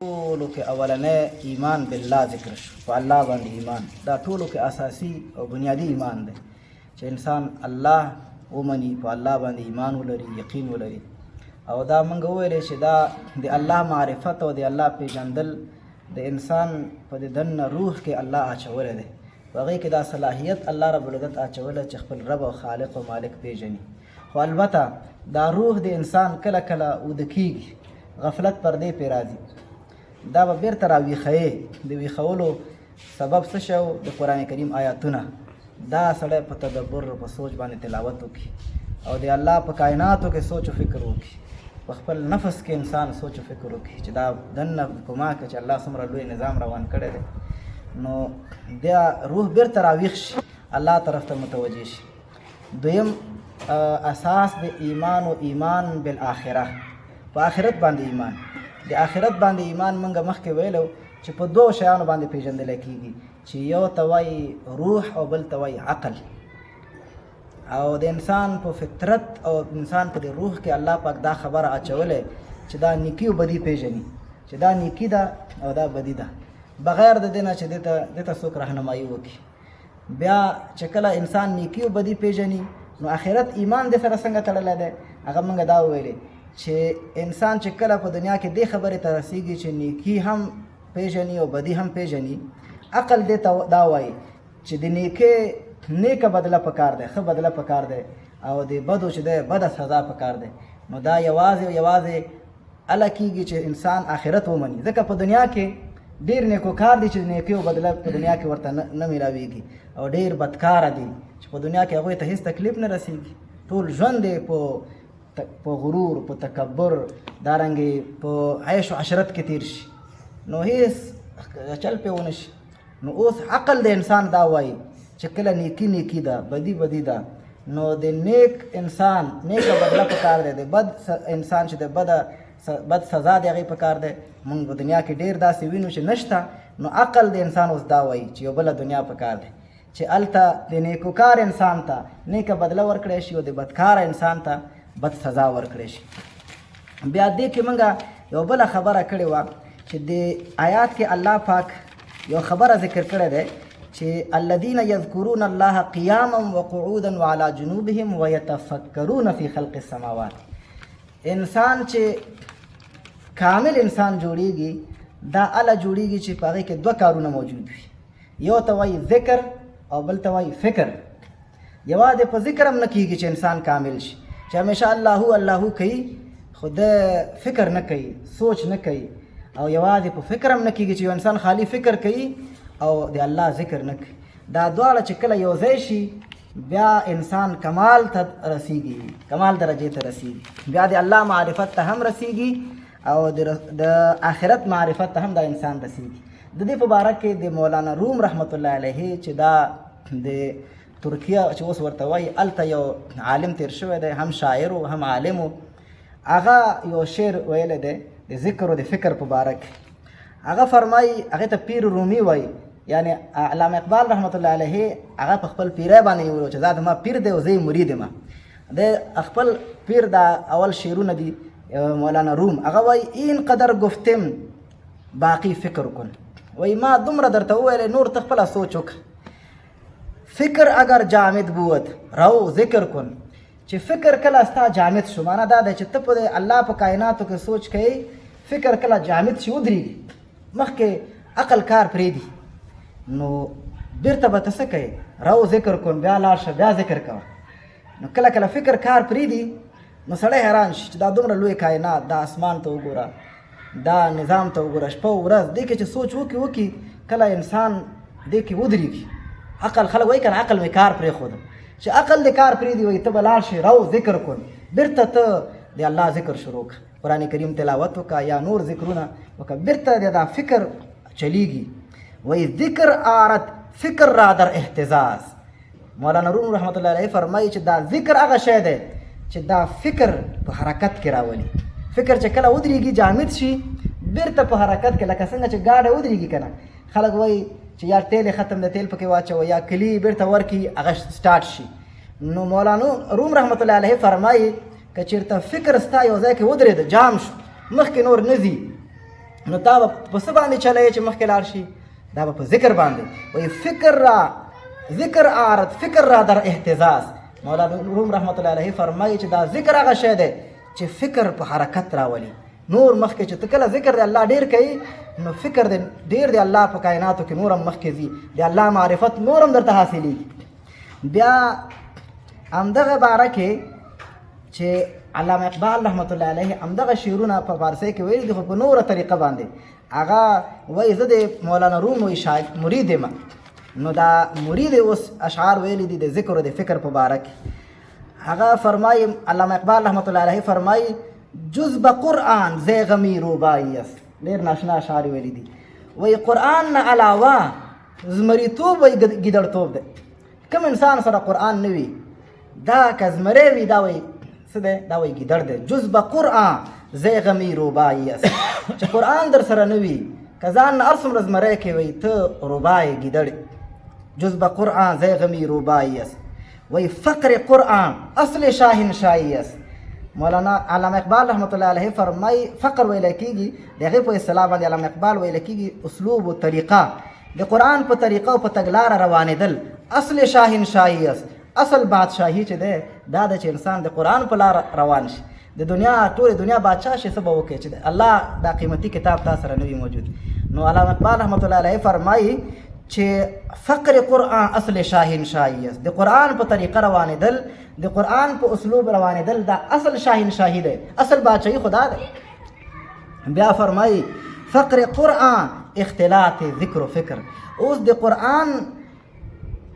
ټولو کې اولنې ایمان بالله ذکر شو، په الله باندې ایمان. دا ټولو کې اساسي او بنیادی ایمان دی چې انسان الله ومني، په الله باندې ایمان ولري، یقین ولري. او دا موږ وویلی چې دا د الله معرفت او د الله پیژندل د انسان په د دننه روح کې الله اچولی دی، په هغې کې دا صلاحیت الله رب العزت اچولی چې خپل رب او خالق او مالک پیژني. خو البته دا روح د انسان کله کله اوده کېږي، غفلت پردې پرې راځي، دا به بیرته راویښوي. د ویښولو سبب څه شو؟ د قرآن کریم آیاتونه. دا سړی په تدبر په سوچ باندې تلاوت وکړي او د الله په کائناتو کې سوچ و فکر وکړي، په خپل نفس کې انسان سوچ و فکر وکړي چې دا دننه په ما کې چې الله څومره لوی نظام روان کړی دی، نو دا روح بیرته راویښ شي، الله طرف ته متوجه شي. دویم اساس د ایمان او ایمان بالآخره، په آخرت باندې ایمان. د آخرت باندې ایمان موږ مخکې ویلو چې په دوه شیانو باندې پیژندلی کېږي، چې یو ته وایي روح او بل ته وایي عقل. او د انسان په فطرت او انسان په د روح کې الله پاک دا خبره اچولی چې دا نیکي او بدي پیژني، چې دا نیکي ده او دا بدي ده، بغیر د دې نه چې دې ته څوک رهنمایي وکړي. بیا چې کله انسان نیکي او بدي پیژني، نو آخرت ایمان دې سره څنګه تړلی دی؟ هغه موږ دا وویلې چې انسان چې کله په دنیا کې دې خبرې ته رسیږي چې نیکي هم پیژني او بدي هم پیژني، عقل دې ته دا وایي چې د نیکۍ نیکه بدله پکار دی، ښه بدله پکار دی، او د بدو چې دی بده سزا پکار دی. نو دا یوازې یوازې هله کېږي چې انسان آخرت ومني، ځکه په دنیا کې ډېر نیکوکار دي چې د نیکۍ او بدله په دنیا کې ورته نه میلاویږي، او ډېر بدکاره دي چې په دنیا کې هغوی ته هېڅ تکلیف نه رسیږي. ټول ژوند یې په غرور، په تکبر، دارنګې په عیش و عشرت کې تیر شي، نو هېڅ چل پې ونه شي. نو اوس عقل د انسان دا وایي چې کله نیکي نیکي ده، بدي بدي ده، نو د نیک انسان نیکه بدله پکار دی، د بد انسان چې د بد سزا د هغې پکار دی. موږ په دنیا کې ډېر داسې وینو چې نشته، نو عقل د انسان اوس دا وایي چې یو بله دنیا پکار دی چې هلته د نیکوکار انسان ته نیکه بدله ورکړی شي او د بدکاره انسان ته بد سزا ورکړی شي. بیا دې کې موږ یو بله خبره کړې وه چې د آیات کې الله پاک یو خبره ذکر کړی دی چې الذین یذکرون الله قیاما وقعودا وعلى جنوبهم ویتفکرون فی خلق السماوات. انسان چې کامل انسان جوړیږي، دا هله جوړیږي چې په هغې کې دوه کارونه موجود وي، یو ته وایي ذکر او بل ته وایي فکر. یوازې په ذکر هم نه کېږي چې انسان کامل شي، چې همیشه الله الله کوي خو د فکر نه کوي، سوچ نه کوي، او یوازې په فکر هم نه کېږي چې یو انسان خالی فکر کوي او د الله ذکر نه کوي. دا دواړه چې کله یو ځای شي، بیا انسان کمال ته رسیږي، کمال درجې ته رسیږي، بیا د الله معرفت ته هم رسیږي او د آخرت معرفت ته هم دا انسان رسیږي. د دې په باره کې د مولانا روم رحمت الله علیه چې دا د ترکیه چې اوس ورته وایي، هلته یو عالم تیر شوی دی، هم شاعر و هم عالم و، هغه یو شعر ویلی دی د ذکر و د فکر په باره کې. هغه فرمایي، هغې ته پیر رومي وایي، یعنی علامه اقبال رحمت الله علیه هغه په خپل پیری باندې ویلو چې دا زما پیر دی او زه یې مرید یم. د خپل پیر دا اول شعرونه دي مولانا روم. هغه وایي این قدر گفتم باقی فکر کن، وایي ما دومره درته وویلی نور ته خپله سوچ وکړه. فکر اگر جامد بود رو ذکر کن، چې فکر کله ستا جامد شو، معنا دا دی چې ته په الله په کائناتو کې سوچ کوي، فکر کله جامد شي ودرېږي، مخکې عقل کار پرېږدي، نو بیرته به ته څه کوې؟ رو ذکر کن، بیا لاړ شه بیا ذکر کوه. نو کله کله فکر کار پرېږدي، نو سړی حیران شي چې دا دومره لوی کائنات، دا اسمان ته وګوره، دا نظام ته وګوره، شپه و ورځ دې کې چې سوچ وکړي کله انسان دې کې ودرېږي. عقل خلک وایي که نه عقل مې کار پرېښوده، چې عقل دې کار پرېږدي، وایي ته به لاړ شې رو ذکر کن، بیرته ته د الله ذکر شروع کړه، قرآن کریم تلاوت وکړه یا نور ذکرونه وکړه، بیرته د دا فکر چلیږي. وی ذکر آرد فکر را در احتزاز. مولانا روم رحمت الله علیه فرمایي چې دا ذکر هغه شی دی چې دا فکر په حرکت کې راولي. فکر چې کله ودرېږي جامد شي، بیرته په حرکت کې لکه څنګه چې ګاډی ودرېږي که نه، خلک وایي چې یا تیل ختم د تیل پکې واچوه یا کلي بیرته ورکړي هغه سټارټ شي. نو مولانا روم رحمت الله علیه فرمایي که چېرته فکر ستا یو ځای کې ودرېده، جام شو، مخکې نور نه ځي، نو دا به په څه باندې چلی چې مخکې لاړ شي؟ دا به په ذکر باندې. وایي فکر را ذکر آرد، فکر را در اهتزاز. مولانا روم رحمت الله علیه فرمایي چې دا ذکر هغه شی دی چې فکر په حرکت راولي. نور مخکې چې ته کله ذکر د الله ډېر کوي نو فکر د ډېر د الله په کائناتو کې نورم مخکې ځي، د الله معرفت نورم درته حاصلېږي. بیا همدغه باره کې چې علامه اقبال رحمت الله علیه همدغه شعرونه په فارسی کې ویلي دي، خو په نوره طریقه باندې. هغه وایي زه د مولانا روم وایي مرید یم، نو دا مرید اوس اشعار ویلي دي د ذکر او د فکر په باره کې. هغه فرمایي علامه اقبال رحمت الله علیه فرمایي جز به قرآن زی غمی روبایی است. ډېر ناشنا اشعار ویلي دي. وایي قرآن نه علاوه زمریتوب وایي ګیدړتوب دی. کوم انسان سره قرآن نه وي دا که زمری وي دا وایي څه دی؟ دا وایي ګیدړ دی. جز به قرآن زی غمی روبایی است. چې قرآن در سره نه وي که ځان نه هر څومره زمری کې وایي ته روبای ګیدړ. جز به قرآن زی غمی روبایی است. وایي فقر قرآن اصل شاهنشاهی است. مولانا علامه اقبال رحمت الله علیه فرمای فقر ویل کېږي د هغې په اصطلاح باندې علامه اقبال ویل کېږي اسلوب و طریقه د قرآن په طریقه او په تګلاره روانېدل اصل شاهنشاهي است. اصل بادشاهي چې دی دا ده چې انسان د قرآن په لاره روان شي، د دنیا ټولې دنیا بادشاه شي. څه به وکړي چې الله دا قیمتي کتاب تا سره نه وي موجود. نو علامه اقبال رحمت الله علیه فرمایي چې فقر قرآن اصل شاهنشاهي است. د قرآن په طریقه روانېدل، د قرآن په اسلوب روانېدل دا اصل شاهنشاهي دی، اصل بادشاهي خدا دی. بیا فرمایي فقر قرآن اختلاط ذکر و فکر. اوس د قرآن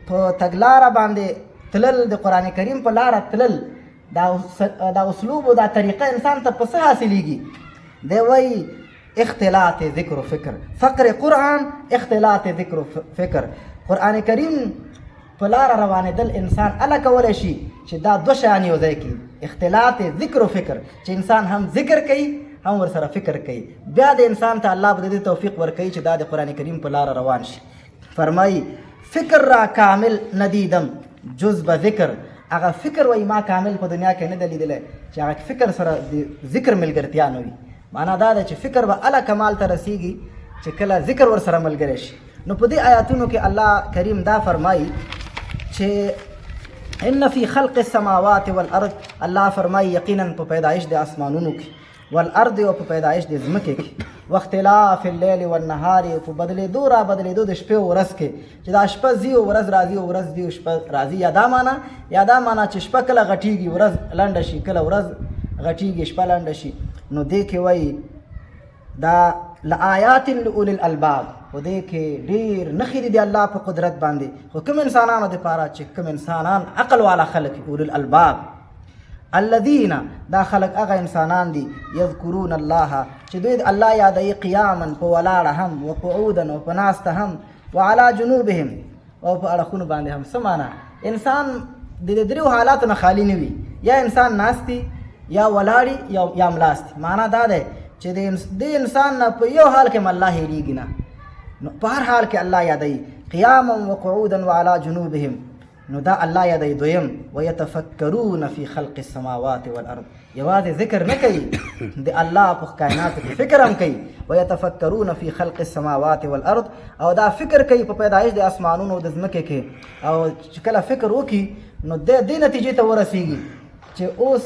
په تګلاره باندې تلل، د قرآن کریم په لاره تلل، دا اسلوب او دا طریقه انسان ته په څه حاصلېږي؟ دی وایي اختلاط ذکر و فکر. فقر قرآن اختلاط ذکر و فکر. قرآن کریم په لاره روانېدل انسان اله کولی شي چې دا دوه شیان یو ځای کړي، اختلاط ذکر و فکر، چې انسان هم ذکر کوي هم ورسره فکر کوي. بیا د انسان ته الله به د دې توفیق ورکوي چې دا د قرآن کریم په لاره روان شي. فرمایي فکر را کامل ندیدم جز به ذکر. هغه فکر وایي ما کامل په دنیا کې نه دی لیدلی چې هغه فکر سره د ذکر ملګرتیا نه وي. معنا دا ده چې فکر به اله کمال ته رسیږي چې کله ذکر ورسره ملګری شي. نو په دې آیاتونو کې الله کریم دا فرمایي چې ان فی خلق السماوات والارض. الله فرمایي یقینا په پیدایش د اسمانونو کې، والارض او په پیدایش د ځمکې کې، واختلاف اللیل والنهار او په بدلېدو را بدلېدو د شپې او ورځ کې، چې دا شپه ځي او ورځ راځي او ورځ ځي او شپه راځي. یا دا معنا چې شپه کله غټېږي ورځ لنډه شي، کله ورځ غټېږي شپه لنډه شي. نو دې کې وایي دا لآیات لأولی الالباب. په دې کې ډېر نښې دي د الله په قدرت باندې. خو کوم انسانانو دپاره چې کوم انسانان عقل والا خلک اولي الالباب. الذین دا خلق هغه انسانان دي یذکرون الله چې دوی د الله یادوي قیاما په ولاړه هم، وقعودا او په ناسته هم، وعلى جنوبهم او په اړخونو باندې هم. څه معنا؟ انسان د دې دریو حالاتو نه خالی نه وي، یا انسان ناستي، یا ولاړي، یا ملاستي. معنا دا دی چې د انسان نه په یو حال کې هم الله هېرېږي نه، نو په هر حال کې الله یادوي قیاما وقعودا وعلى جنوبهم. نو دا الله یادوي. دویم ويتفکرون فی خلق السماوات والارض. یوازې ذکر نه کوي، د الله په کائناتو کې فکر هم کوي. ويتفکرون فی خلق السماوات والارض. او دا فکر کوي په پیدایش د اسمانونو او د ځمکې کې. او چې کله فکر وکړي نو د دې نتیجې ته ورسیږي چې اوس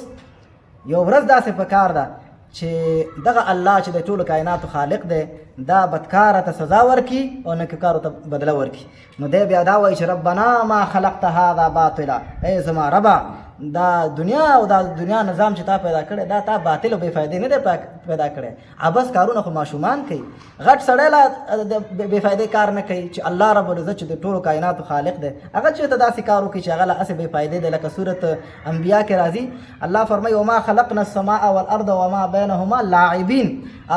یو ورځ داسې پکار ده چې دغه الله چې د ټولو کائناتو خالق دی دا بدکاره ته سزا ورکړي او نیککارو ته بدله ورکړي. نو دی بیا دا وایي چې ربنا ما خلقت هذا باطلا. ای زما ربه دا دنیا او دا دنیا نظام چې تا پیدا کړی دا تا باطل او بې فایدې نه دی پیدا کړی. عبس کارونه خو ماشومان کوي، غټ سړی لا بې فایدې کار نه کوي. چې الله رب العزت چې د ټولو کائناتو خالق دی هغه چېرته داسې کار وکړي چې هغه له هسې بې فایدې دی. لکه سورت انبیا کې راځي الله فرمایي وما خلقنا السماء والارض وما بینهما لاعبین.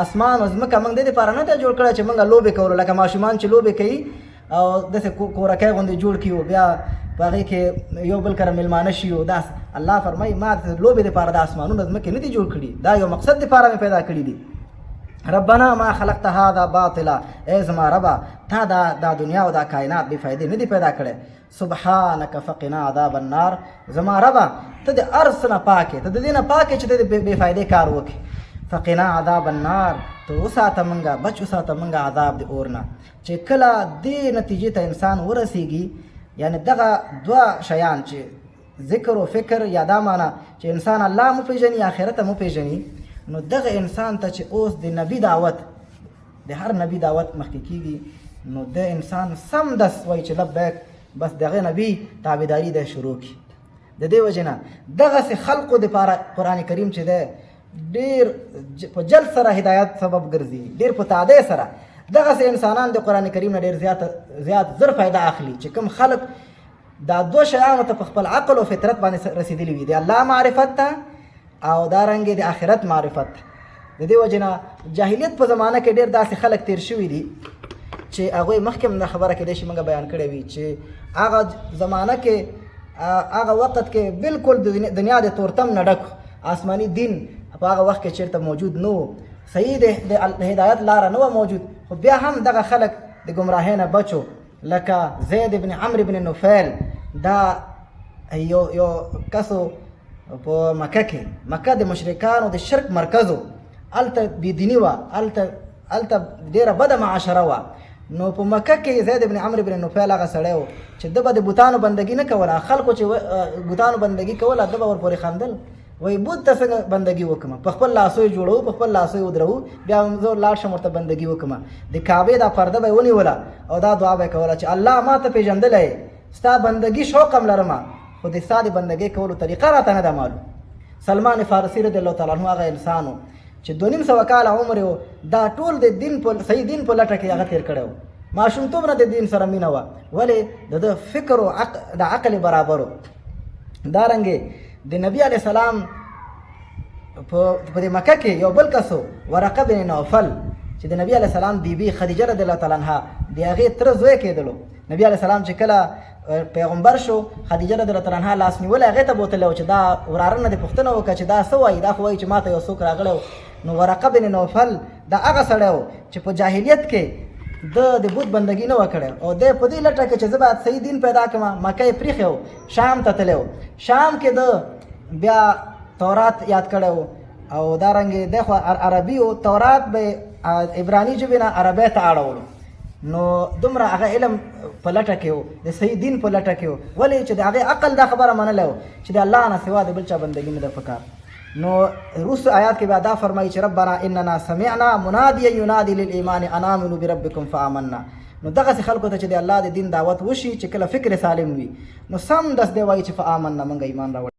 اسمان او ځمکه موږ دې دپاره نه دی جوړ کړی چې موږ لوبې کولو، لکه ماشومان چې لوبې کوي او داسې کورکۍ غوندې جوړ کړي او بیا په هغې کې یو بل کره میلمانه شي. او داس الله فرمایي ما لوبې دپاره د اسمانونو ځمکې نه دي جوړ کړي، دا یو مقصد دپاره مې پیدا کړي دي. ربنا ما خلقت هذا باطلا. ای زما ربه تا دا دنیا او دا کائنات بې فایدې نه دي پیدا کړی. سبحانک فقنا عذاب النار. زما ربه ته د هر څه نه پاک یې، ته د دې نه پاک یې چې ته د بې فایدې کار وکړې. فقنا عذاب النار تو وساته منګه بچ وساته منګه عذاب د اورنا. چې کله دې نتیجې ته انسان ورسیږي، یعنی دغه دوه شیان چې ذکر او فکر یا دا معنا چې انسان الله مو پیژني آخرت مو پیژني، نو دغه انسان ته چې اوس د نبی دعوت د هر نبی دعوت مخکې کیږي، نو د انسان سم دس وایي چې لبیک، بس دغه نبی تابعداري د شروع کی. د دې وجه نه دغسې خلقو دپاره قرآن کریم چې دی ډېر په جلد سره هدایت سبب ګرځي، ډېر په تعدی سره دغسې انسانان د قرآن کریم نه ډېر زیات زر فایده اخلي چې کوم خلق دا دوه شیانو ته په خپل عقل او فطرت باندې رسېدلي وي، د الله معرفت ته او دارنګې د آخرت معرفت ته. د دې وجې نه جاهلیت په زمانه کې ډېر داسې خلک تیر شوي دي چې هغوی مخکې هم دا خبره کېدای شي موږ بیان کړې وي چې هغه زمانه کې هغه وخت کې بالکل د دنیا د تورتم نه ډک آسماني دین په هغه وخت کې چېرته موجود نه و، صحیح د هدایت لاره نه وه موجود، خو بیا هم دغه خلک د ګمراهۍ نه بچو. لکه زید بن عمرو بن نفیل، دا یو کسو په مکه کې، مکه د مشرکانو د شرک مرکز و، هلته بېدیني وه، هلته ډېره بده معاشره وه. نو په مکه کې زید بن عمرو بن نفیل هغه سړی و چې ده به د بوتانو بندګي نه کوله، خلکو چې بوتانو بندګي کوله ده به ورپورې خندل، وایي بوت ته څنګه بندګي وکړم، په خپل لاسو یې جوړوو، په خپل لاسو یې ودروو، بیا هم زه لاړ شم ورته بندګي وکړم. د کعبې دا پرده به یې ونیوله او دا دعا به یې کوله چې الله ما ته پېژندلی یې، ستا بندګي شوق هم لرم، خو د ستا د بندګۍ کولو طریقه راته نه ده معلوم. سلمان فارسي رضی الله تعالی عنه هغه انسان و چې 2.5 کاله عمر و، دا ټول د دین په صحیح دین په لټه کې هغه تېر کړی و، ماشومتوب نه د دین سره مینه وه، ولې د ده فکر او د عقل برابر و. دارنګې د نبي علیه السلام په دې مکه کې یو بل کس و، ورقه بن نوفل، چې د نبي علیه السلام بیبي خدیجه رضی الله تعالی عنها د هغې تره زوی کېدلو. نبي علیه السلام چې کله پیغمبر شو، خدیجه رضی الله تعالی عنها لاس نیولی هغې ته بوتلی و چې دا وراره نه دې پوښتنه وکړه چې دا څه وایي، دا خو وایي چې ما ته یو څوک راغلی و. نو ورقه بن نوفل دا هغه سړی و چې په جاهلیت کې د بت بندګي نه وه کړې، او دی په دې لټه کې چې زه باید صحیح دین پیدا کړم، مکه یې پرېښی و، شام ته تللی و. شام کې د بیا تورات یاد کړی و، او دارنګې دی خو عربي و، تورات به عبراني ژبې نه عربۍ ته اړولو. نو دومره هغه علم په لټه کې و، د صحیح دین په لټه کې و، ولې چې د هغې عقل دا خبره منلی و چې د الله نه سوا د بل چا بندګي نه ده پکار. نو وروسته آیات کې بیا دا فرمایي چې ربنا اننا سمعنا منادیا ینادي للایمان ان آمنوا بربکم فآمنا. نو دغسې خلکو ته چې د الله د دین دعوت وشي، چې کله فکر سالم وي، نو سم دس دی وایي چې فآمنا موږ ایمان راوړو.